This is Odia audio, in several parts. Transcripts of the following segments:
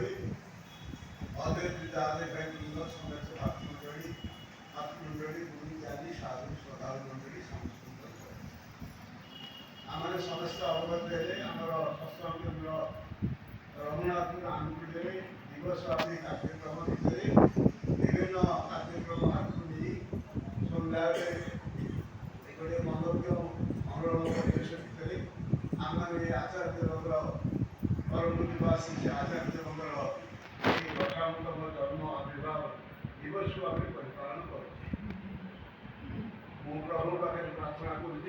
मंडली अध्यक्ष विद्यालय बैंक सदस्य भातृमंडली गुरु इत्यादि साधु श्रद्धालु मंडली समस्त आम समस्त अवगत है आमर सत्संग केन्द्र रघुनाथ आनुकूल्य दिवस आदि कार्यक्रम भितर विभिन्न कार्यक्रम हाथ नहीं सन्ध्या गोटे मानवीय मनोरम परिवेश भितर आम आचार्य परम निवासी से आचार्य गठामूलक जन्म आविर्भाव दिवस को आम परिपालन कर प्रभु पाखे प्रार्थना करुँच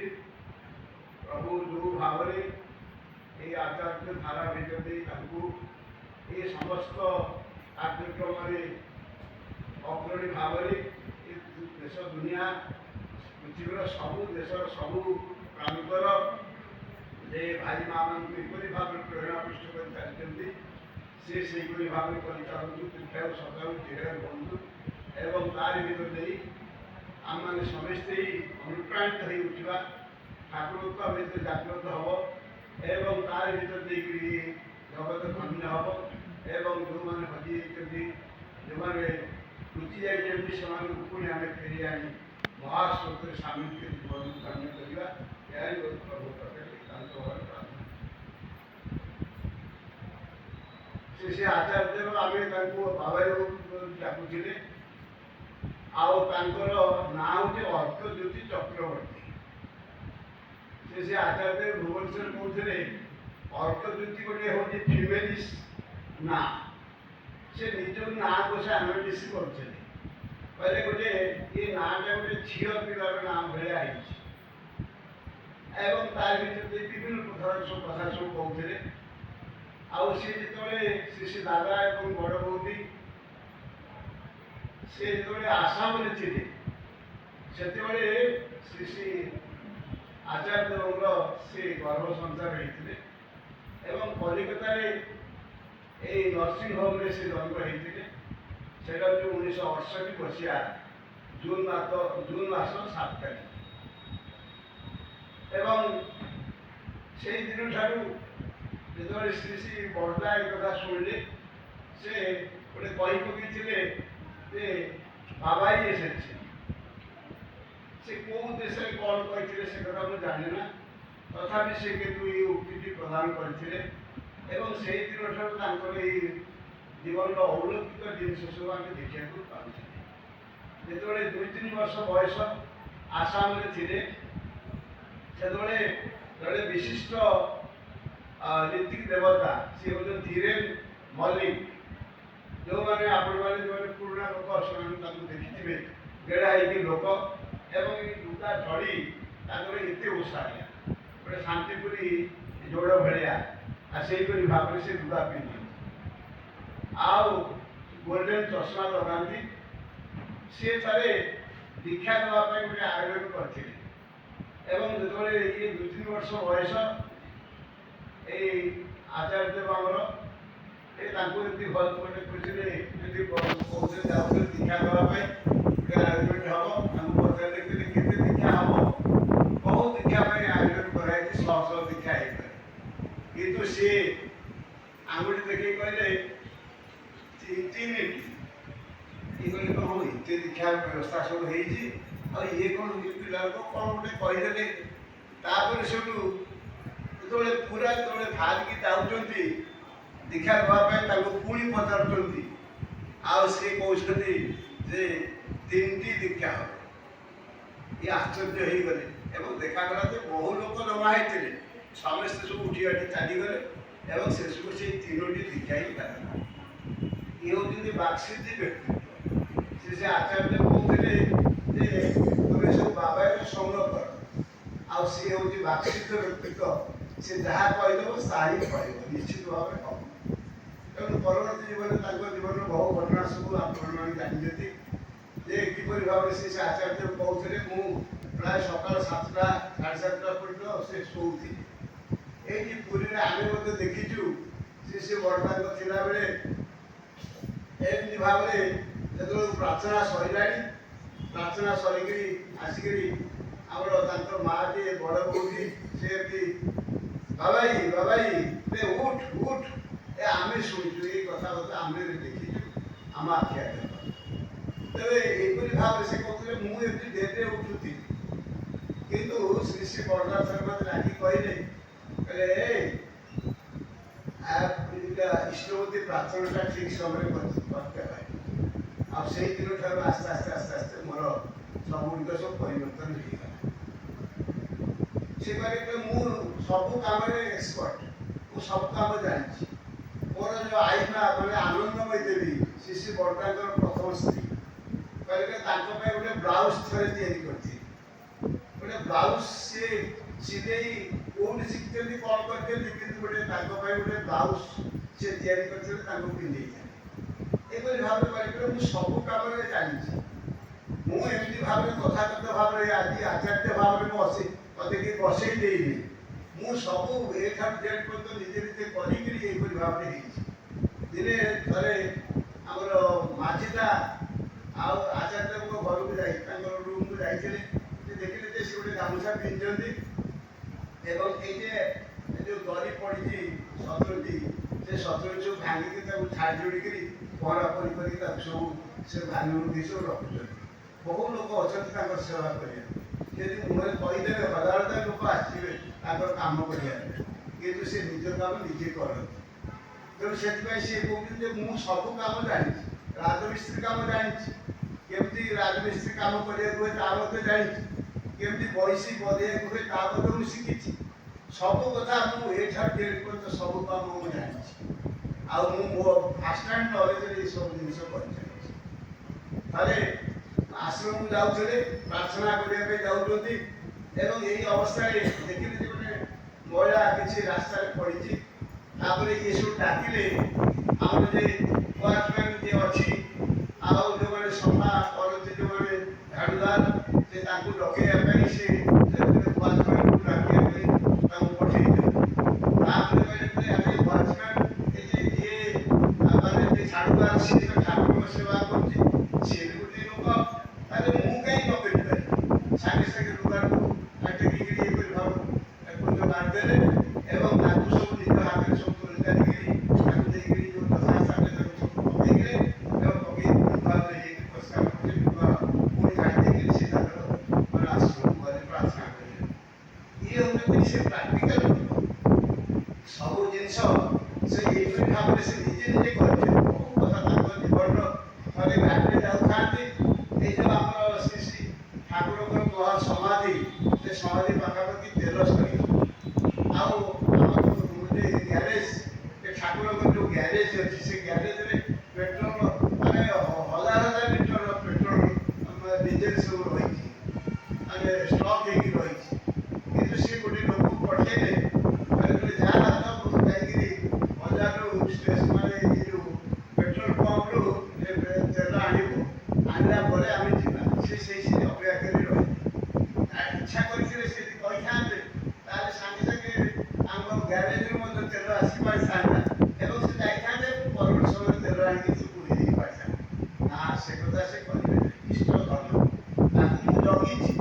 प्रभु जो भाव ये आचार्य धारा भेजते ये समस्त कार्यक्रम अग्रणी भाव देश दुनिया पृथ्वीर सबू देश सबू प्रांतर जे भाई माँ किपरि भाव प्रेरणा पृष्ठ कर चलती से भाव परिचालू तीर्थ सकाल दीर्घ बंधु एवं तार भर आम मैंने समस्ते ही अनुप्राणित हो उठा ठाकुरत्व आम जागृत हम एवं तार भर जगत धन्य हम एवं जो मैंने हजि जो मैंने लुचि जाती पुणी आम फेरी आनी महास्रोत सामिल कर जीवन धन्य करवा यह प्रभु से आचार्य आम बाबा डाकुले आर ना हूँ अर्थज्योति चक्रवर्ती से आचार्य भुवनेश्वर कहते अर्थज्योति गोटे हूँ फिमेलिश ना से निज ना को से आनालिस करते गोटे ये नाटा गोटे झील पिलार ना भाया एवं तार भर विभिन्न प्रकार सब कथा सब कहते सी जो श्री दादा एवं बड़ बौदी से जो आसाम थे से श्री आचार्य से गर्भ संसार होते एवं कलिकता नर्सिंग होम से जन्म होते से 1968 मसीहा जून मास 7 तारीख एवं से दिन ठारू जो श्री श्री बड़दा एक कथा शुणिले से गोटे कही पकईले बाबा ही से कौ देश कौन कही से कथा मुझे जाने ना तथा से कितु ये उक्ति प्रदान करते से दिन ठार जीवन अलौकिक जिन सब आम देखा पाते जो 2-3 वर्ष बयस आसाम थे से जड़े विशिष्ट नीतिक देवता सी हूँ धीरेन मल्लिक जो मैंने आपण मैंने जो पुराणा लोक से देखिथे गेड़ा होगी लोक एवं लुगा चढ़ी एत उत्साहिया गोटे शांतिपुरी जोड़ भाया से भाव से लुगा पिंधि आउ गोल्डेन चश्मा लगाती सी थे दीक्षा देवाई गोटे आयोजन करते जो ये 2-3 वर्ष बयस आचार्य आमर ये भल गोटे खुशी कहते जाते दीक्षा देवाई आयोजन हम पचारे केते दीक्षा हम बहुत दीक्षा आयोजन कराई 100 दीक्षा किंतु सी आंगुठी देखिए कहले 3 मिनट ये कहले हाँ एत दीक्षा व्यवस्था सब हो ये कौन पिला कौन गोटे कहीदे से जो पूरा जो बाहर की जाऊँच दीक्षा देवाई पुणी पचारुंट सी कहते 3टी दीक्षा हम ये आश्चर्य हो गले देखागला बहु लोक जमा होते समस्ते सब उठी आठी चलीगले से सब से 3टी दीक्षा ही करा ये हूँ बाक्सिद्धि व्यक्ति से आचार्य कहते तुम्हें सब बाबा संग्रह कर सी हूँ बाक्सिद्ध व्यक्तित्व से जहाँ कहीदेव साही कह निश्चित भाव में हम तेणु परवर्ती जीवन जीवन बहु घटना सब आप जानते किपर भाव से आचार्य कहते मुझे प्राय सकाल 7टा 7:30 पर्यटन से शोथी ये पुरी में आम देखीचु से बड़दा थिला बेले एमती भाव जो प्रार्थना सरला प्रार्थना सरिक आसिक आमर माँ जी बड़ बौदी से बाबाई बाबाई उठ उठ ए आम ଆମେ ଶୁଣିଛୁ ଏଇ କଥାବାର୍ତ୍ତା ଆମେ ଦେଖିଛୁ ଆମ ଆଖି ଆଗରେ। ତେବେ ଏହିପରି ଭାବରେ ସେ କହୁଥିଲେ ମୁଁ ଏମିତି ଡେରିରେ ଉଠୁଥିଲି, କିନ୍ତୁ ଶ୍ରୀ ଶ୍ରୀ ବଳରାମ ସାର୍ ମୋତେ ଡାକି କହିଲେ ଇଷ୍ଟପତି ପ୍ରାର୍ଥନାଟା ଠିକ୍ ସମୟରେ କରତେ ପାରେ। ଆଉ ସେଇ ଦିନଠାରୁ ଆସ୍ତେ ଆସ୍ତେ ଆସ୍ତେ ଆସ୍ତେ ମୋର ସବୁଗୁଡ଼ିକ ସବୁ ପରିବର୍ତ୍ତନ ହେଇଗଲା। ସେ କହିଲେ ମୁଁ ସବୁ କାମରେ ଏକ୍ସପର୍ଟ, ମୁଁ ସବୁ କାମ ଜାଣିଛି। ମୋର ଯେଉଁ ଆଇମା ମାନେ ଆନନ୍ଦମୟୀ ଦେବୀ ଶ୍ରୀ ଶ୍ରୀ ବଳରାମଙ୍କର ପ୍ରଥମ ସ୍ତ୍ରୀ କହିଲେ ତାଙ୍କ ପାଇଁ ଗୋଟେ ବ୍ଲାଉଜ୍ ଥରେ ତିଆରି କରିଥିଲି। ଗୋଟେ ବ୍ଲାଉଜ୍ ସିଏ ସିଲେଇ କୋଉଠି ଶିଖିଛନ୍ତି କ'ଣ କରିଛନ୍ତି, କିନ୍ତୁ ଗୋଟେ ତାଙ୍କ ପାଇଁ ଗୋଟେ ବ୍ଲାଉଜ୍ ସିଏ ତିଆରି କରିଥିଲେ, ତାଙ୍କୁ ପିନ୍ଧେଇଥିଲେ। ଏପରି ଭାବରେ କହିଲେ ମୁଁ ସବୁ କାମରେ ଜାଣିଛି। ମୁଁ ଏମିତି ଭାବରେ ତଥାଗତ ଭାବରେ ଆଜି ଆଚାର୍ଯ୍ୟ ଭାବରେ ମୋତେ କେହି ବସେଇ ଦେଇନି। ମୁଁ ସବୁ ଏଠାରୁ ଜେଡ୍ ପର୍ଯ୍ୟନ୍ତ ନିଜେ ନିଜେ କରିକିରି ଏହିପରି ଭାବରେ ହେଇଛି। ଦିନେ ଥରେ ଆମର ମାଝିଟା ଆଉ ଆଚାର୍ଯ୍ୟଙ୍କ ଘରକୁ ଯାଇ ତାଙ୍କର ରୁମ୍କୁ ଯାଇଥିଲେ, ସେ ଦେଖିଲେ ଯେ ସେ ଗୋଟେ ଗାମୁଛା ପିନ୍ଧିଛନ୍ତି ଏବଂ ଏଇ ଯେ ଯେଉଁ ଦରି ପଡ଼ିଛି ଶତ୍ରୁଟି, ସେ ଶତ୍ରୁଟି ସବୁ ଭାଙ୍ଗିକି ତାକୁ ଛାଡ଼ି ଯୋଡ଼ିକିରି ପହଁରା ପରି କରିକି ତାକୁ ସବୁ ସେ ଭାଙ୍ଗି ସବୁ ରଖୁଛନ୍ତି। ବହୁ ଲୋକ ଅଛନ୍ତି ତାଙ୍କର ସେବା କରିବା, ଯଦି ମୁହଁରେ କହିଦେବେ ହଜାର ହଜାର ଲୋକ ଆସିବେ ତାଙ୍କର କାମ କରିବା ପାଇଁ, କିନ୍ତୁ ସେ ନିଜ କାମ ନିଜେ କରନ୍ତି। ତେଣୁ ସେଥିପାଇଁ ସିଏ କହୁଛନ୍ତି ଯେ ମୁଁ ସବୁ କାମ ଜାଣିଛି, ରାଜମିସ୍ତ୍ରୀ କାମ ଜାଣିଛି, କେମିତି ରାଜମିସ୍ତ୍ରୀ କାମ କରିବାକୁ ହୁଏ ତା ମଧ୍ୟ ଜାଣିଛି, କେମିତି ବଇସି ବଜେଇବାକୁ ହୁଏ ତା ମଧ୍ୟ ମୁଁ ଶିଖିଛି। ସବୁ କଥା ମୁଁ ଏଠାରୁ ଡେଟ୍ ପର୍ଯ୍ୟନ୍ତ ସବୁ କାମ ମୁଁ ଜାଣିଛି। ଆଉ ମୁଁ ମୋ ଫାର୍ଷ୍ଟ ହ୍ୟାଣ୍ଡ ନଲେଜରେ ଏସବୁ ଜିନିଷ କରିଚାଲିଛି। ଥରେ ଆଶ୍ରମକୁ ଯାଉଥିଲେ, ପ୍ରାର୍ଥନା କରିବା ପାଇଁ ଯାଉଛନ୍ତି ଏବଂ ଏଇ ଅବସ୍ଥାରେ ଦେଖିଲେ ଯେ ଗୋଟେ ମହିଳା କିଛି ରାସ୍ତାରେ ପଡ଼ିଛି। ତାପରେ ଇଏ ସବୁ ଡାକିଲେ ଆମର ଯେ ୱାଚମ୍ୟାନ୍ ଯିଏ ଅଛି ଆଉ ଯେଉଁମାନେ ସଫା କରନ୍ତି ଯେଉଁମାନେ ଝାଡ଼ୁଦାର, ସେ ତାଙ୍କୁ ଡକେଇବା ପାଇଁ ସେ ୱାଚମ୍ୟାନ୍କୁ ଡାକିବା ପାଇଁ ତାଙ୍କୁ ପଠେଇଥିଲେ। ତାପରେ କହିଲେ ଆମେ ୱାଚମ୍ୟାନ୍ ଯିଏ ମାନେ ଯେ ଝାଡ଼ୁଦାର ସିଏ ତ ଠାକୁରଙ୍କ ସେବା କରୁଛି, ସିଏ ବି ଗୋଟେ ଲୋକ, ତାହେଲେ ମୁଁ କାହିଁ ଡକେଇ ପାରିବି। ସାଙ୍ଗେ ସାଙ୍ଗେ ଲୁଗାକୁ ଟେକିକିରି ଏପରି ଭାବରେ ମାରିଦେଲେ ଏବଂ ତାକୁ ସବୁ ନିଜ ହାତରେ ସବୁ ତୋଳି କାଢ଼ିକିରି ତାକୁ ଦେଇକିରି ଯେଉଁ ଦଶା ସ୍ଥାନରେ ତାକୁ ସବୁ ପକେଇଲେ ଏବଂ ପକେଇ ଭାବରେ ହେଇକି ପରିଷ୍କାର କରି ପୁଣି କାଢ଼ି ଦେଇକିରି ସେ ତାଙ୍କର ମାନେ ଆଶ୍ରମକୁ ଗଲେ ପ୍ରାର୍ଥନା କରିଲେ। ଇଏ ହେଉଛନ୍ତି ସେ ପ୍ରାକ୍ଟିକାଲ ଲୋକ। ସବୁ ଜିନିଷ ସେ ଏଇପରି ଭାବରେ ସେ ନିଜେ ନିଜେ କରିଥିଲେ। ବହୁ କଥା ତାଙ୍କ ଜୀବନର ଥରେ ଗାଡ଼ିରେ ଯାଉଥାନ୍ତି, ଏଇ ଯେଉଁ ଆମର ଶ୍ରୀ ଶ୍ରୀ ଠାକୁରଙ୍କର ସମାଧି, ସେ ସମାଧି ପାଖାପାଖି 1300 ଆଉ ଆମର ଯେ ଗ୍ୟାରେଜ, ସେ ଠାକୁରଙ୍କର ଯେଉଁ ଗ୍ୟାରେଜ ଅଛି, ସେ ଗ୍ୟାରେଜରେ ପେଟ୍ରୋଲ ମାନେ ହଜାର ହଜାର ଲିଟର ପେଟ୍ରୋଲ ଡିଜେଲ ସବୁ ରହିଛି, ମାନେ ଷ୍ଟକ୍ ହେଇକି ରହିଛି। କିନ୍ତୁ ସେ ଗୋଟେ ଲୋକକୁ ପଠେଇଲେ, ଯାହା ଯାଇକିରି ବଜାରରୁ ମାନେ ଏ ଯେଉଁ ପେଟ୍ରୋଲ ପମ୍ପରୁ ତେଲ ଆଣିବୁ, ଆଣିଲା ପରେ ଆମେ ଯିବା। ସେ ସେଇ ଅପେକ୍ଷା କରି ରହିବେ। ଇଚ୍ଛା କରିଥିଲେ ସେ ଯଦି କହିଥାନ୍ତେ ତାହେଲେ ସାଙ୍ଗେ ସାଙ୍ଗେ ଆମ ଗ୍ୟାରେଜରୁ ମଧ୍ୟ ତେଲ ଆସି ପାରିଥାନ୍ତା ଏବଂ ସେ ଯାଇଥାନ୍ତେ ପରବର୍ତ୍ତୀ ସମୟରେ ତେଲ ଆଣିକି ସେ ପୁରୀ ଦେଇ ପାରିଥାନ୍ତେ। ନା, ସେ କଥା ସେ କରିବେ ନାହିଁ। ଇଷ୍ଟ ଧର୍ମ ତାକୁ ମୁଁ ଜଗିଛି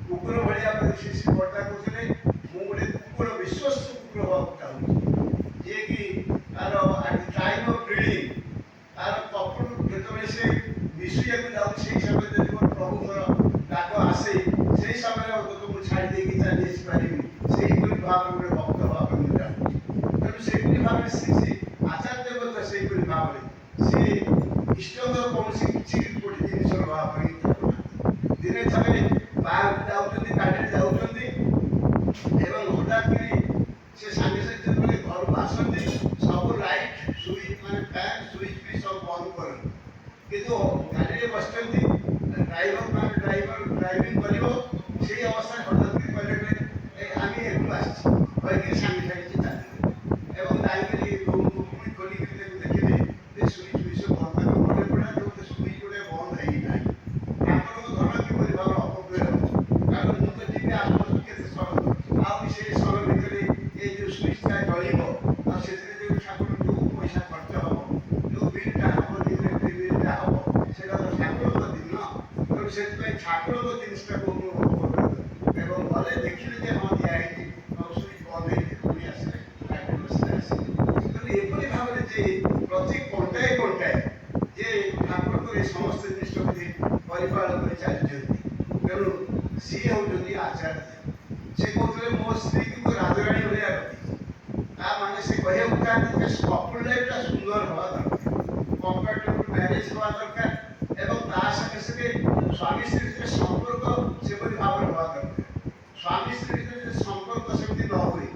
କୁକୁର ଭଳିଆ ଶ୍ରୀ ଶ୍ରୀ ବଳରାମ କହୁଥିଲେ ମୁଁ ଗୋଟେ କୁକୁର, ବିଶ୍ୱସ୍ତ କୁକୁର ହେବାକୁ ଚାହୁଁଛି, ଯିଏକି ତାର ଟାଇମ୍ ଅଫ୍ ବ୍ରିଡିଂ, ତାର କପୁର ଯେତେବେଳେ ସେ ମିଶିବାକୁ ଯାଉଛି ସେଇ ସମୟରେ ଯଦି ମୋର ପ୍ରଭୁଙ୍କର ଡାକ ଆସେ ସେଇ ସମୟରେ ମୁଁ ଛାଡ଼ି ଦେଇକି ଚାଲି ଆସିପାରିବି। ସେଇପରି ଭାବରେ ଗୋଟେ ଭକ୍ତ ଭାବରେ ମୁଁ ଚାହୁଁଛି। ତେଣୁ ସେଇପରି ଭାବରେ ଶ୍ରୀ ଶ୍ରୀ ଆଚାର୍ଯ୍ୟ ମଧ୍ୟ ସେଇପରି ଭାବରେ ସେ ଇଷ୍ଟଙ୍କର କୌଣସି କିଛି ଗୋଟେ ଜିନିଷ ନେବା ପାଇଁ ଚାହୁଁନାହାନ୍ତି। ଦିନେ ଥରେ ବାହାରକୁ ଯାଉଛନ୍ତି, ଗାଡ଼ିରେ ଯାଉଛନ୍ତି ଏବଂ ହଠାତ୍ କରି ସେ ସାଙ୍ଗେ ସାଙ୍ଗେ ଯେତେବେଳେ ଘରକୁ ଆସନ୍ତି ସବୁ ଲାଇଟ୍ ସୁଇଚ୍ ମାନେ ଫ୍ୟାନ୍ ସୁଇଚ୍ ବି ସବୁ ବନ୍ଦ କରନ୍ତି, କିନ୍ତୁ ଗାଡ଼ିରେ ବସିଛନ୍ତି, ଡ୍ରାଇଭର ଡ୍ରାଇଭିଂ କରିବ, ସେଇ ଅବସ୍ଥାରେ ହଠାତ୍ କରି କହିଲେ ଆମେ ଏଠୁ ଆସିଛୁ କହିକି ସାଙ୍ଗେ ସାଙ୍ଗେ ସେ ଚାଲିଲେ ଏବଂ ଯାଇକରି ରୁମ୍କୁ ପୁଣି ଖୋଲିକିରି ତାକୁ ଦେଖିଲେ ଯେ ସୁଇଚ୍ ଫୁଇଚ୍ ବନ୍ଦ। ତାଙ୍କ ମନେ ପଡ଼ିଲା ଯେ ଗୋଟେ ସୁଇଚ୍ ଗୋଟେ ବନ୍ଦ ହେଇନାହିଁ। ଠାକୁରଙ୍କ ଧନ କିପରି ଭାବରେ ଅପବ୍ୟୟ ହେଉଛି, କାରଣ ମୁଁ ତ ଯିବି ଆସନ୍ତୁ କେତେ ସମୟ, ଆଉ ସେ ସମୟ ଭିତରେ ଏଇ ଯେଉଁ ସୁଇଚ୍ଟା ଜଳିବ ଆଉ ସେଥିରେ ଯେଉଁ ଠାକୁର ଯେଉଁ ପଇସା ଖର୍ଚ୍ଚ ହେବ, ଯେଉଁ ବିଲ୍ଟା ହେବ, ଇଲେକ୍ଟ୍ରିକ୍ ବିଲ୍ଟା ହେବ, ସେଇଟା ତ ଠାକୁରଙ୍କ ଦିନ। ତେଣୁ ସେଥିପାଇଁ ଠାକୁରଙ୍କ ଜିନିଷଟାକୁ ମୁଁ ଏବଂ ଗଲେ ଦେଖିଲେ ଯେ ହଁ ଦିଆ ହେଇଛି ଆଉ ସୁଇଚ୍ ବନ୍ଦ ହେଇଛି, ପୁଣି ଆସିଲେ ଗାଡ଼ିରେ ବସିଲେ ଆସିଲେ। ତେଣୁ ଏପରି ଭାବରେ ଯେ ସିଏ ହେଉଛନ୍ତି ଆଚାର୍ଯ୍ୟ। ସେ କହୁଥିଲେ ମୋ ସ୍ତ୍ରୀକି ମୁଁ ରାଜରାଣୀ ଭଳିଆ ରଖିବି। ତା ମାନେ ସେ କହିବାକୁ ଚାହାନ୍ତି ଯେ କପୁଲ ଲାଇଫଟା ସୁନ୍ଦର ହେବା ଦରକାର, କମ୍ପାଟେବଲ ମ୍ୟାରେଜ ହେବା ଦରକାର ଏବଂ ତା ସାଙ୍ଗେ ସାଙ୍ଗେ ସ୍ୱାମୀ ସ୍ତ୍ରୀ ଭିତରେ ସମ୍ପର୍କ ସେପରି ଭାବରେ ହେବା ଦରକାର। ସ୍ୱାମୀ ସ୍ତ୍ରୀ ଭିତରେ ସମ୍ପର୍କ ସେମିତି ନ ହୁଏ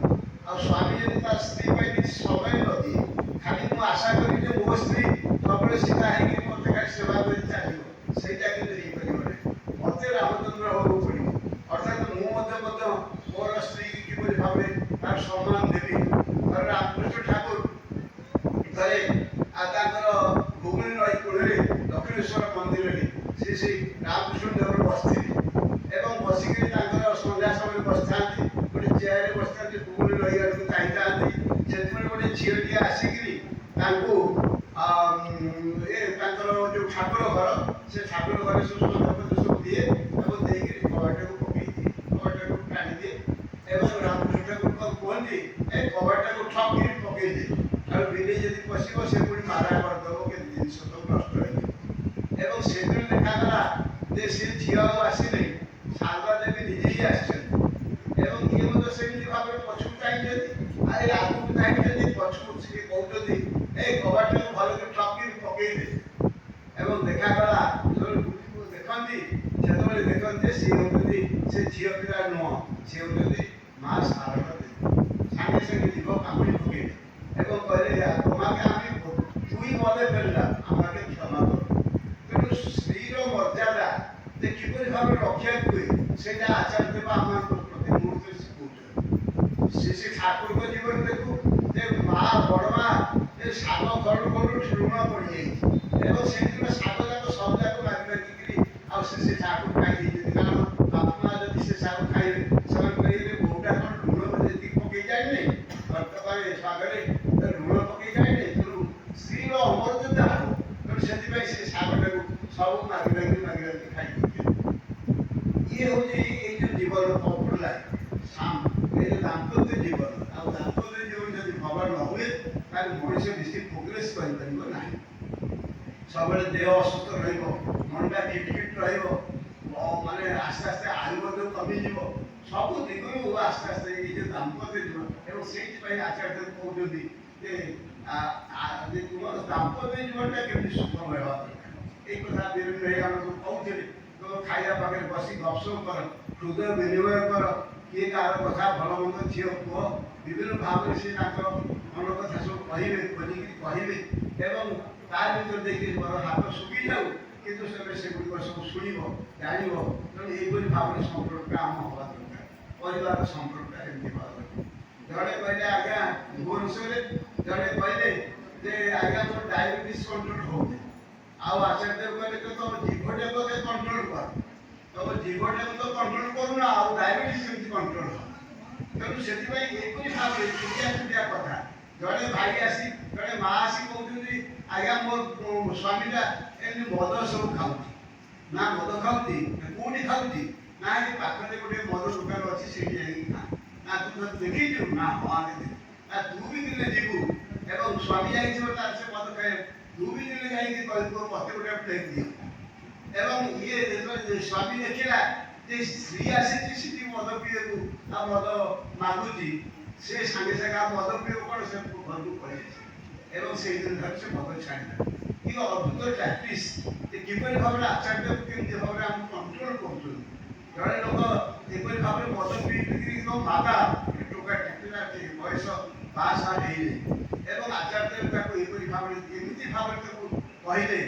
ଆଉ ସ୍ୱାମୀ ଯଦି ତା ସ୍ତ୍ରୀ ପାଇଁ କିଛି ସମୟ ନ ଦିଏ, ଖାଲି ମୁଁ ଆଶା କରିବି ଯେ ମୋ ସ୍ତ୍ରୀ ସବୁବେଳେ ସିଧା ହେଇକି ମୋତେ ଖାଲି ସେବା କରି ଚାଲିବ, ସେଇଟା କିନ୍ତୁ ହେଇପାରିବ ନାହିଁ। ମୋତେ ରାମଚନ୍ଦ୍ର ହେବାକୁ ପଡ଼ିବ, ଅର୍ଥାତ୍ ମୁଁ ମଧ୍ୟ ମୋର ସ୍ତ୍ରୀକି କିପରି ଭାବରେ ତାର ସମ୍ମାନ ଦେବି। ଥରେ ରାମକୃଷ୍ଣ ଠାକୁର ଥରେ ତାଙ୍କର ଭୁବନୀ ନଈ କୂଳରେ ଦକ୍ଷିଣେଶ୍ୱର ମନ୍ଦିରରେ ସେଇ ରାମକୃଷ୍ଣ ଦେବ ବସିଥିଲେ ଏବଂ ବସିକରି ତାଙ୍କର ସନ୍ଧ୍ୟା ସମୟରେ ବସିଥାନ୍ତି, ଗୋଟେ ଚେୟାରରେ ବସିଥାନ୍ତି, ଭୁବନୀ ନଈ ଆଡ଼କୁ ଚାହିଁଥାନ୍ତି। ସେତେବେଳେ ଗୋଟେ ଝିଅଟିଏ ଆସିକିରି ତାଙ୍କୁ ତାଙ୍କର ଯେଉଁ ଠାକୁର ଘର, ସେ ଠାକୁର ଘରେ ସବୁ ସବୁ ଦିଏ ଏବଂ ଦେଇକରି କବାଟକୁ ପକେଇ ଦିଏ, କବାଟକୁ ଟାଣିଦିଏ ଏବଂ ରାମକୃଷ୍ଣ ଠାକୁର କୁହନ୍ତି ଏ କବାଟକୁ ଠକ୍ କରି ପକେଇ ଦିଏ, ଆଉ ବିଲେଇ ଯଦି ପଶିବ ସେ ପୁଣି ମାରା କରିଦେବ, କେତେ ଜିନିଷ ସବୁ ନଷ୍ଟ ହେଇଯିବ। ଏବଂ ସେଦିନ ଦେଖାଗଲା ଯେ ସେ ଝିଅ ଆଉ ଆସିନି, ଶାରଦା ଦେବୀ ନିଜେ ହିଁ ଆସିଛନ୍ତି ଏବଂ ଇଏ ମଧ୍ୟ ସେମିତି ଭାବରେ ପଛକୁ ଚାହିଁଛନ୍ତି, ଆଉ ଆଗକୁ ଚାହିଁଛନ୍ତି, ପଛକୁ ସିଏ କହୁଛନ୍ତି ଏ କବାଟକୁ ଭଲକି ଠକ୍ କରି ପକେଇ ଦେ। ଏବଂ ଦେଖାଗଲା ଦେଖନ୍ତି, ସେତେବେଳେ ଦେଖନ୍ତି ସିଏ ହେଉଛନ୍ତି ସେ ଝିଅ ପିଲା ନୁହଁ, ସିଏ ହେଉଛନ୍ତି ମା ଶାରଦା ଦେବୀ। ସାଙ୍ଗେ ସାଙ୍ଗେ ଯିବ କାମୁଡ଼ି ପକେଇଲେ ଏବଂ କହିଲେ তোমাকে আমি তুই বলে ফেললাম, আমাকে ক্ষমা কর। ତେଣୁ ସ୍ତ୍ରୀର ମର୍ଯ୍ୟାଦା ଯେ କିପରି ଭାବରେ ରଖିବାକୁ ହୁଏ ସେଇଟା ଆଚାର୍ଯ୍ୟ ଦେବ ଆମମାନଙ୍କୁ ପ୍ରତି ମୁହୂର୍ତ୍ତରେ ଶିଖଉଛନ୍ତି। ସେ ଠାକୁରଙ୍କ ଜୀବନ ଦେଖୁ ଯେ ମା ବଡ଼ ମା ଏ ଶାଗ ଘରୁ ଘରୁ ଲୁଣ ପଡ଼ିଯାଇଛି ଏବଂ ସେଇଦିନ ଶାଗ ଯାକ ସବୁ ଯାକ ମାରି ମାରିକିରି ଆଉ ସେ ଶାଗ ଖାଇ ଦେଇଛନ୍ତି। କାରଣ ବାପା ମା ଯଦି ସେ ଶାଗ ଖାଇବେ ସେମାନେ କହିଲେ ବୋଉଟା କ'ଣ ଲୁଣ ଯେତିକି ପକେଇ ଯାଇନି, ବର୍ତ୍ତମାନ ଶାଗରେ ଲୁଣ ପକେଇ ଯାଇନି, ତେଣୁ ସ୍ତ୍ରୀର ଅମର୍ଯ୍ୟାଦା ହେବ। ତେଣୁ ସେଥିପାଇଁ ସେ ଶାଗଟାକୁ ସବୁ ମାଗି ଖାଇ ଦେଇଛନ୍ତି। ଇଏ ହେଉଛି ଏଇ ଯେଉଁ ଜୀବନ କପୁଲ ଲାଇଫ, ଏଇ ଯେଉଁ ଦାମ୍ପତ୍ୟ ଜୀବନ। ଆଉ ଦାମ୍ପତ୍ୟ ଜୀବନ ଯଦି ଭଲ ନ ହୁଏ ତାହେଲେ ମଣିଷ ବେଶୀ ପ୍ରୋଗ୍ରେସ କରିପାରିବ ନାହିଁ। ସବୁବେଳେ ଦେହ ଅସୁସ୍ଥ ରହିବ, ମନଟା ଖିଟଖିଟ ରହିବ, ମାନେ ଆସ୍ତେ ଆସ୍ତେ ଆୟୁ ମଧ୍ୟ କମିଯିବ, ସବୁ ଦିଗରୁ ଆସ୍ତେ ଆସ୍ତେ ଏଇ ଯେଉଁ ଦାମ୍ପତ୍ୟ ଜୀବନ। ଏବଂ ସେଇଥିପାଇଁ ଆଚାର୍ଯ୍ୟ କହୁଛନ୍ତି ଯେ ତୁମର ଦାମ୍ପତ୍ୟ ଜୀବନଟା କେମିତି ସୁଖମୟ ହେବା ଦରକାର। এই কথা বিভিন্ন ଆମକୁ କହୁଥିଲେ, ଖାଇବା ପାଖରେ ବସି ଗପସପ କର, ହୃଦୟ ବିନିମୟ କର, କିଏ କାହାର କଥା ଭଲ ମନ୍ଦ ଝିଅ ପୁଅ ବିଭିନ୍ନ ଭାବରେ ସେ ତାଙ୍କର ମନ କଥା ସବୁ କହିବେ, ଖୋଲିକିରି କହିବେ ଏବଂ ତା ଭିତରେ ଦେଇକି ମୋର ହାତ ଶୁଖିଯାଉ କିନ୍ତୁ ସେଗୁଡ଼ିକ ସବୁ ଶୁଣିବ, ଜାଣିବ। ତେଣୁ ଏଇଭଳି ଭାବରେ ସମ୍ପର୍କଟା ଆମ ହେବା ଦରକାର, ପରିବାର ସମ୍ପର୍କଟା ଏମିତି ହେବା ଦରକାର। ଜଣେ କହିଲେ ଆଜ୍ଞା ଭୁବନେଶ୍ୱରରେ, ଜଣେ କହିଲେ ଯେ ଆଜ୍ଞା ମୋର ଡାଇବେଟିସ୍ କଣ୍ଟ୍ରୋଲ ହେଉନି। ଆଉ ଆଚାର୍ଯ୍ୟ କହିଲେ ତ ତମ ଜୀଭଟାକୁ କଣ୍ଟ୍ରୋଲ କର, ତମ ଜୀଭଟାକୁ ତ କଣ୍ଟ୍ରୋଲ କରୁନ, ଆଉ ଡାଇବେଟିସ୍ କେମିତି କଣ୍ଟ୍ରୋଲ ହବ। ତେଣୁ ସେଥିପାଇଁ ଏପରି ଭାବରେ ଛୋଟିଆ ଛୋଟିଆ କଥା, ଜଣେ ଭାଇ ଆସି ଜଣେ ମା ଆସି କହୁଛନ୍ତି ଆଜ୍ଞା ମୋ ସ୍ୱାମୀଟା ଏମିତି ମଦ ସବୁ ଖାଉଛି। ନା ମଦ ଖାଉଛି, କୋଉଠି ଖାଉଛି? ନା ଏଠି ପାଖରେ ଗୋଟେ ମଦ ଦୋକାନ ଅଛି, ସେଇଠି ଯାଇକି ଖା। ନା ତୁ ଦେଖିଛୁ? ନା ହଁ ଦେଖିଛୁ। ନା ତୁ ବି ଦିନେ ଯିବୁ ଏବଂ ସ୍ୱାମୀ ଯାଇଥିବ ତାର ସେ ମଦ ଖାଇବାକୁ, ତୁ ବି ଦିନେ ଯାଇକି କହିବୁ ମୋତେ ଗୋଟେ ପ୍ଲେଟ୍ ଦିଅ। ଏବଂ ଇଏ ଯେତେବେଳେ ସ୍ୱାମୀ ଦେଖିଲା ଯେ ସ୍ତ୍ରୀ ଆସିଛି ସେଠି ମଦ ପିଇବାକୁ ଆଉ ମଦ ମାଗୁଛି, ସେ ସାଙ୍ଗେ ସାଙ୍ଗେ ଆଉ ମଦ ପିଇବ କ'ଣ, ସେ ଘରକୁ ପଳେଇ ଆସିବ ଏବଂ ସେଇଦିନ ଠାରୁ ସେ ମଦ ଛାଡ଼ିଲା। ଇଏ ଅଦ୍ଭୁତ ପ୍ରାକ୍ଟିସ୍ ଯେ କିପରି ଭାବରେ ଆଚାର୍ଯ୍ୟ କେମିତି ଭାବରେ ଆମକୁ କଣ୍ଟ୍ରୋଲ କରୁଛନ୍ତି। ଜଣେ ଲୋକ ଏପରି ଭାବରେ ମଦ ପିଇକିରି ମାତା ଟୋକା ଟେକିଲା, ବୟସ ବାସ ହେଇନି ଏବଂ ଆଚାର୍ଯ୍ୟ ତାକୁ ଏପରି ଭାବରେ ଏମିତି ଭାବରେ ତାକୁ କହିଲେ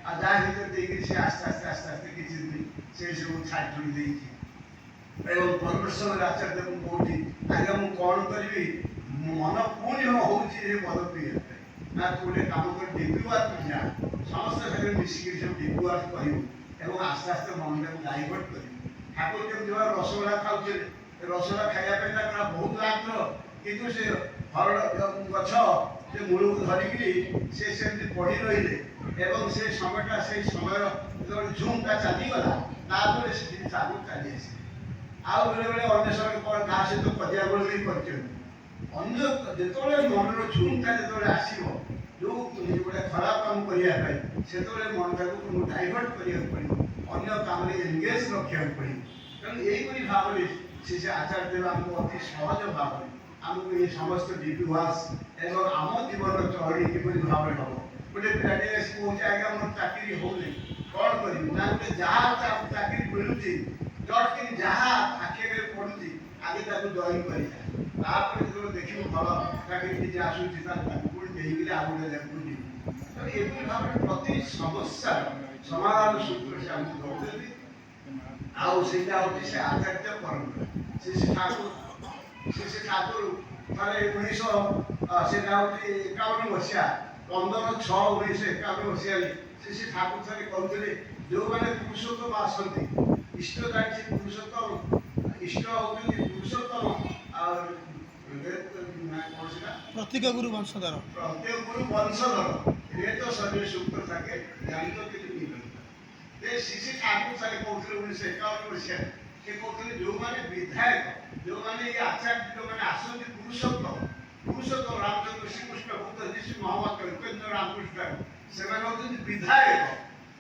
ଆଉ ଯାହା ଭିତରେ ଦେଇକିରି ସେ ଆସ୍ତେ ଆସ୍ତେ କିଛି ଦିନ ସେ ସବୁ ଛାଡ଼ି ଛୁଡ଼ି ଦେଇଛି। ଏବଂ ପରମେଶ୍ୱର ଆଚାର୍ଯ୍ୟକୁ କହୁଛି ଆଜ୍ଞା ମୁଁ କ'ଣ କରିବି, ମନ ପୁଣି ହେଉଛି ଏ ମଦ ପିଇବା ପାଇଁ। ନା ତୁ ଗୋଟେ କାମ କରି ଡିପିୱାର୍କ ଯା, ସମସ୍ତେ ସାଙ୍ଗରେ ମିଶିକିରି ସବୁ ଡିପିୱାର୍କ କରିବୁ ଏବଂ ଆସ୍ତେ ଆସ୍ତେ ମନଟାକୁ ଡାଇଭର୍ଟ କରିବୁ। ଠାକୁର କେମିତି ଭାବରେ ରସଗୋଲା ଖାଉଥିଲେ, ରସଗୋଲା ଖାଇବା ପାଇଁ ତାଙ୍କର ବହୁତ ଆଗ୍ରହ, କିନ୍ତୁ ସେ ହରଡ଼ ଗଛ ସେ ମୂଳକୁ ଧରିକିରି ସେ ସେମିତି ପଡ଼ି ରହିଲେ ଏବଂ ସେ ସମୟଟା ସେଇ ସମୟର ଯେତେବେଳେ ଝୁମଟା ଚାଲିଗଲା ତାପରେ ସେ ଆଗକୁ ଚାଲି ଆସିଲେ। ଆଉ ବେଳେବେଳେ ଅନ୍ୟ ସମୟ କ'ଣ କାହା ସହିତ କଜିଆ ଗୋଳ ବି କରିଛନ୍ତି। ଅନ୍ୟ ଯେତେବେଳେ ମନର ଝୁମଟା ଯେତେବେଳେ ଆସିବ ଯେଉଁ ଗୋଟେ ଖରାପ କାମ କରିବା ପାଇଁ, ସେତେବେଳେ ମନଟାକୁ ଡାଇଭର୍ଟ କରିବାକୁ ପଡ଼ିବ, ଅନ୍ୟ କାମରେ ଏନଗେଜ୍ ରଖିବାକୁ ପଡ଼ିବ। ତେଣୁ ଏହିପରି ଭାବରେ ସେ ଆଚାର୍ଯ୍ୟ ଦେବ ଆମକୁ ଅତି ସହଜ ଭାବରେ ଆମକୁ ଏ ସମସ୍ତ ଡିଭିୱାସ ଏବଂ ଆମ ଜୀବନର ଚଳଣି କିପରି ଭାବରେ ହେବ। ଗୋଟେ ପିଲାଟେ ଆସି କହୁଛି ଆଜ୍ଞା ମୋର ଚାକିରି ହଉନି କ'ଣ କରିବି ନା ଗୋଟେ ଯାହା ଚାକିରି ମିଳୁଛି ଜଟକିରି ଯାହା ଆଖି ଆଗରେ ପଡୁଛି ଆଗେ ତାକୁ ଜଏନ୍ କରିବା ତାପରେ ଯେତେବେଳେ ଦେଖିବୁ ଭଲ ଚାକିରି କିଛି ଆସୁଛି ତାକୁ ପୁଣି ଦେଇକିରି ଆଉ ଗୋଟେ ଜାଗାକୁ ଯିବୁ। ତେଣୁ ଏପରି ଭାବରେ ପ୍ରତି ସମସ୍ୟାର ସମାଧାନ ସୂତ୍ର ସେ ଆମକୁ ଦେଉଛନ୍ତି। ଆଉ ସେଇଟା ହଉଛି ସେ ଆଚାର୍ଯ୍ୟ ପରମ୍ପରା। ଶ୍ରୀ ଠାକୁର ଥରେ 1951 ମସିହା 15/6/1951 ମସିହାରେ ଶ୍ରୀ ଠାକୁର ଥରେ କହୁଥିଲେ ଯେଉଁମାନେ ପୁରୁଷୋତ୍ତମ ଆସନ୍ତି ଇଷ୍ଟ ଜାଣିଛି ପୁରୁଷୋତ୍ତମ ଇଷ୍ଟ ହଉଛନ୍ତି ପୁରୁଷୋତ୍ତମ ଆଉ ପ୍ରତ୍ୟେକ ଗୁରୁ ବଂଶଧର ରେତ ଶରୀର ସୂକ୍ତ থাকে ଜାଣିତ କିନ୍ତୁ ଶ୍ରୀ ଠାକୁର ଥରେ କହୁଥିଲେ 1951 ମସିହାରେ ସେ କହୁଥିଲେ ଯେଉଁମାନେ ବିଧାୟକ ଯେଉଁମାନେ ଏ ଆଚାର୍ଯ୍ୟ ଯେଉଁମାନେ ଆସନ୍ତି ପୁରୁଷୋତ୍ତମ ରାମଚନ୍ଦ୍ର ଶ୍ରୀକୃଷ୍ଣ ବୁଦ୍ଧ ଯୀଶୁ ମହମ୍ମଦ ଉପେନ୍ଦ୍ର ରାମକୃଷ୍ଣ ସେମାନେ ହେଉଛନ୍ତି ବିଧାୟକ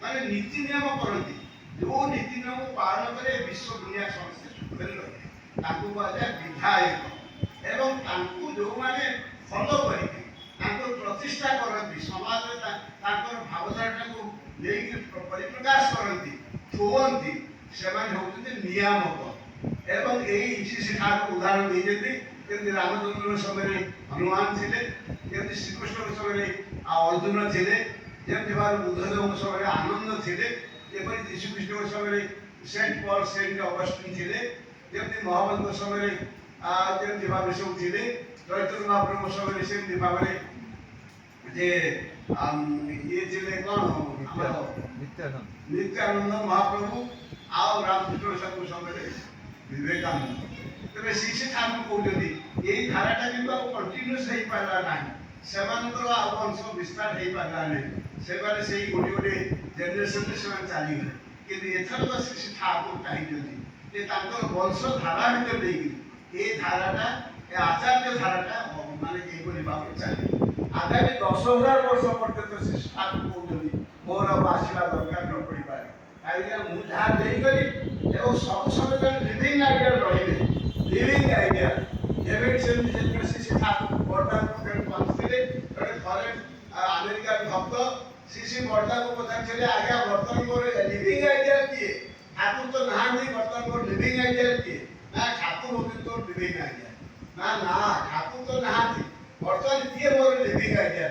ମାନେ ନୀତି ନିୟମ କରନ୍ତି। ଯେଉଁ ନୀତି ନିୟମ ପାଳନ କରି ବିଶ୍ୱ ଦୁନିଆ ସମସ୍ତେ ସୁଖରେ ରହିବେ ତାଙ୍କୁ କୁହାଯାଏ ବିଧାୟକ। ଏବଂ ତାଙ୍କୁ ଯେଉଁମାନେ ଫଲୋ କରିକି ତାଙ୍କୁ ପ୍ରତିଷ୍ଠା କରନ୍ତି ସମାଜରେ ତାଙ୍କର ଭାବଧାରାଟାକୁ ନେଇକି ପରିପ୍ରକାଶ କରନ୍ତି ଥୋଅନ୍ତି ସେମାନେ ହେଉଛନ୍ତି ନିୟାମକ। ଏବଂ ଏଇ ଶ୍ରୀ ଠାକୁର ଉଦାହରଣ ଦେଇଛନ୍ତି ଯେମିତି ରାମଚନ୍ଦ୍ରଙ୍କ ସମୟରେ ହନୁମାନ ଥିଲେ, ଯେମିତି ଶ୍ରୀକୃଷ୍ଣଙ୍କ ସମୟରେ ଅର୍ଜୁନ ଥିଲେ, ଯେମିତି ଭାବରେ ବୁଦ୍ଧଦେବଙ୍କ ସମୟରେ ଆନନ୍ଦ ଥିଲେ, ଯେପରି ଯୀଶୁଖ୍ରୀଷ୍ଟଙ୍କ ସମୟରେ ସେଣ୍ଟ ପଲ୍ ସେଣ୍ଟ ଅଗଷ୍ଟିନ୍ ଥିଲେ, ଯେମିତି ମହମ୍ମଦଙ୍କ ସମୟରେ ଯେମିତି ଭାବରେ ସବୁ ଥିଲେ, ଚୈତନ୍ୟ ମହାପ୍ରଭୁଙ୍କ ସମୟରେ ସେମିତି ଭାବରେ ଯେ ଇଏ ଥିଲେ କ'ଣ ନିତ୍ୟାନନ୍ଦ ମହାପ୍ରଭୁ ଆଉ ରାମକୃଷ୍ଣ ସମୟରେ ବିବେକାନନ୍ଦ। ତେବେ ଶ୍ରୀ ଠାକୁର କହୁଛନ୍ତି ଏଇ ଧାରାଟା କିନ୍ତୁ ଆଉ କଣ୍ଟିନ୍ୟୁସ୍ ହେଇପାରିଲା ନାହିଁ, ସେମାନଙ୍କର ଆଉ ବଂଶ ବିସ୍ତାର ହେଇପାରିଲା ନାହିଁ, ସେମାନେ ସେଇ ଗୋଟେ ଜେନେରେସନରେ ସେମାନେ ଚାଲିଗଲେ। କିନ୍ତୁ ଏଥରକ ଶ୍ରୀ ଠାକୁର ଚାହିଁଛନ୍ତି ଯେ ତାଙ୍କର ବଂଶ ଧାରା ଭିତରେ ଦେଇକି ଏ ଧାରାଟା ଏ ଆଚାର୍ଯ୍ୟ ଧାରାଟା ମାନେ ଏଇଭଳି ଭାବରେ ଚାଲିବ। ଆଗାମୀ 10,000 ବର୍ଷ ପର୍ଯ୍ୟନ୍ତ ଶ୍ରୀ ଠାକୁର କହୁଛନ୍ତି ମୋର ଆଉ ଆସିବା ଦରକାର ନ ପଡ଼ିପାରେ, କାହିଁକିନା ମୁଁ ଯାହା ଦେଇଗଲି ଏବଂ ସବୁ ସମୟ ଲିଭିଂ ଆଇଡ଼ିଆ ରହିବେ ଲିଭିଂ ଆଇଡ଼ିଆ। ଏବେ ସେମିତି ଯେତେବେଳେ ଶ୍ରୀ ଠାକୁର ବର୍ଦ୍ଧାଙ୍କୁ ପହଞ୍ଚିଥିଲେ ଥରେ ଆମେରିକାର ଭକ୍ତ ଶ୍ରୀ ବର୍ଦ୍ଧାଙ୍କୁ ପଚାରିଥିଲେ ଆଜ୍ଞା ବର୍ତ୍ତମାନ ମୋର ଲିଭିଂ ଆଇଡ଼ିଆ କିଏ? ଠାକୁର ତ ନାହାନ୍ତି, ବର୍ତ୍ତମାନ ମୋର ଲିଭିଂ ଆଇଡ଼ିଆ କିଏ? ନା ଠାକୁର ହଉଛନ୍ତି ତୋର ଲିଭିଂ ଆଇଡ଼ିଆ। ନା ଠାକୁର ତ ନାହାନ୍ତି, ବର୍ତ୍ତମାନ କିଏ ମୋର ଲିଭିଂ ଆଇଡ଼ିଆ?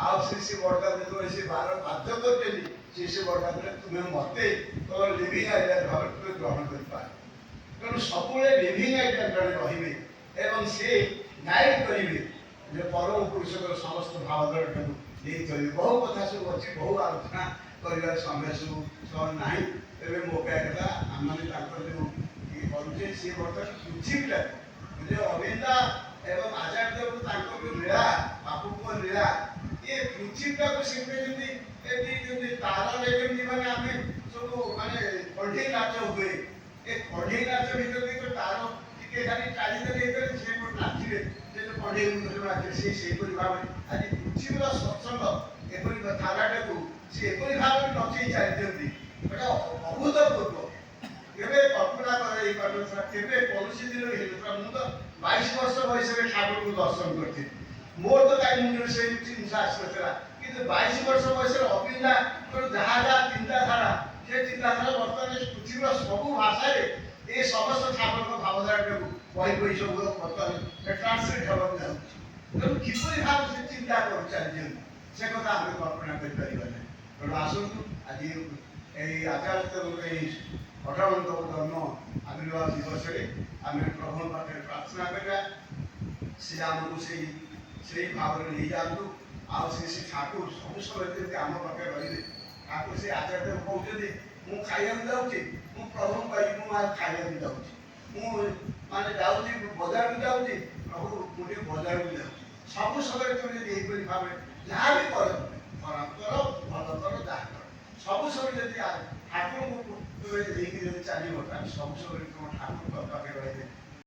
ଆଉ ଶ୍ରୀ ବର୍ଦ୍ଧା ଯେତେବେଳେ ସେ ବାଧ୍ୟ କରିଛନ୍ତି ଶ୍ରୀ ବର୍ଦ୍ଧା କହିଲେ ତୁମେ ମତେ ତମର ଲିଭିଂ ଆଇଡ଼ିଆ ଭାବରେ ତୁମେ ଗ୍ରହଣ କରିପାର। ତେଣୁ ସବୁବେଳେ ଲିଭିଂ ଆଇଡ଼ିଆ ଜଣେ ରହିବେ ଏବଂ ସେ ଗାଇଡ୍ କରିବେ ଯେ ପରମ ପୁରୁଷଙ୍କର ସମସ୍ତ ଭାବଧାରାଟାକୁ ନେଇ ଚଳିବେ। ବହୁ କଥା ସବୁ ଅଛି, ବହୁ ଆଲୋଚନା କରିବାର ସମୟ ସବୁ ନାହିଁ। ତେବେ ମୋ କହିବା କଥା ଆମମାନେ ତାଙ୍କର ଯେଉଁ ଇଏ କରୁଛେ ସିଏ ବର୍ତ୍ତମାନ ପୃଥିବୀଟା ଯେ ଅବିନ୍ଦା ଏବଂ ଆଚାର୍ଯ୍ୟକୁ ତାଙ୍କ ଯେଉଁ ଲୀଳା ବାପୁଙ୍କ ଲୀଳା ଏ ପୃଥିବୀଟାକୁ ସେମିତି ଯେମିତି ତାରରେ ଯେମିତି ମାନେ ଆମେ ସବୁ ମାନେ କଣ୍ଢେଇ ନାଚ ହୁଏ, ଏ କଣ୍ଢେଇ ନାଚ ଭିତରେ ତାର ଟିକେ ଖାଲି ଚାଲିଦେଲେ ହେଇଥିଲେ ସେ ଗୋଟେ ନାଚିବେ ସେ ଯେଉଁ କଣ୍ଢେଇ ନାଚେ ସେ ସେହିପରି ଭାବରେ ଆଜି ପୃଥିବୀର ସତ୍ସଙ୍ଗ ଏପରି ଧାରାଟାକୁ ସେ ଏପରି ଭାବରେ ନଚେଇ ଚାଲିଛନ୍ତି। ଏଟା ଅଭୂତପୂର୍ବ, କେବେ କଳ୍ପନା କରାଯାଇପାରୁନଥିଲା, କେବେ କୌଣସି ଦିନ ହେଇନଥିଲା। ମୁଁ ତ 22 ବର୍ଷ ବୟସରେ ଠାକୁରଙ୍କୁ ଦର୍ଶନ କରିଥିଲି, ମୋର ତ କାହିଁ ମୁଣ୍ଡରେ ସେଇ ଜିନିଷ ଆସିନଥିଲା। କିନ୍ତୁ 22 ବର୍ଷ ବୟସରେ ଅବିନ୍ଦା ଯାହା ଯାହା ଚିନ୍ତାଧାରା ସେ ଚିନ୍ତାଧାରା ବର୍ତ୍ତମାନ ପୃଥିବୀର ସବୁ ଭାଷାରେ ଏ ସମସ୍ତ ଠାକୁରଙ୍କ ଭାବଧାରାଟାକୁ ବହି ସବୁ ବର୍ତ୍ତମାନ ଟ୍ରାନ୍ସଲେଟ୍ ହେବାକୁ ଯାଉଛି। ତେଣୁ କିପରି ଭାବରେ ସେ ଚିନ୍ତା କରି ଚାଲିଛନ୍ତି ସେ କଥା ଆମେ କଳ୍ପନା କରିପାରିବା ନାହିଁ। ତେଣୁ ଆସନ୍ତୁ ଆଜି ଏଇ ଆଚାର୍ଯ୍ୟଙ୍କର ଏଇ 58ତମ ଜନ୍ମ ଆବିର୍ଭାବ ଦିବସରେ ଆମେ ପ୍ରଭୁଙ୍କ ପାଖରେ ପ୍ରାର୍ଥନା କରିବା ସେ ଆମକୁ ସେଇ ଭାବରେ ନେଇଯାଆନ୍ତୁ। ଆଉ ଶ୍ରୀ ଠାକୁର ସବୁ ସମୟ ଯେମିତି ଆମ ପାଖରେ ରହିବେ। ଠାକୁର ସେ ଆଚାର୍ଯ୍ୟ କହୁଛନ୍ତି ମୁଁ ଖାଇବାକୁ ଯାଉଛି, ମୁଁ ପ୍ରଭୁଙ୍କୁ କହିବି ମୁଁ ଖାଇବାକୁ ଯାଉଛି, ମୁଁ ମାନେ ଯାଉଛି ବଜାରକୁ ଯାଉଛି, ପ୍ରଭୁ ମୁଁ ଟିକେ ବଜାରକୁ ଯାଉଛି। ସବୁ ସମୟରେ ତୁମେ ଯଦି ଏହିପରି ଭାବରେ ଯାହା ବି କର, ଖରାପ କର ଭଲ କର ଯାହା କର, ସବୁ ସମୟରେ ଯଦି ଠାକୁରଙ୍କୁ ତୁମେ ଦେଇକି ଯଦି ଚାଲିବ ତାହେଲେ ସବୁ ସମୟରେ ତୁମ ଠାକୁରଙ୍କ ପାଖରେ ରହିବେ।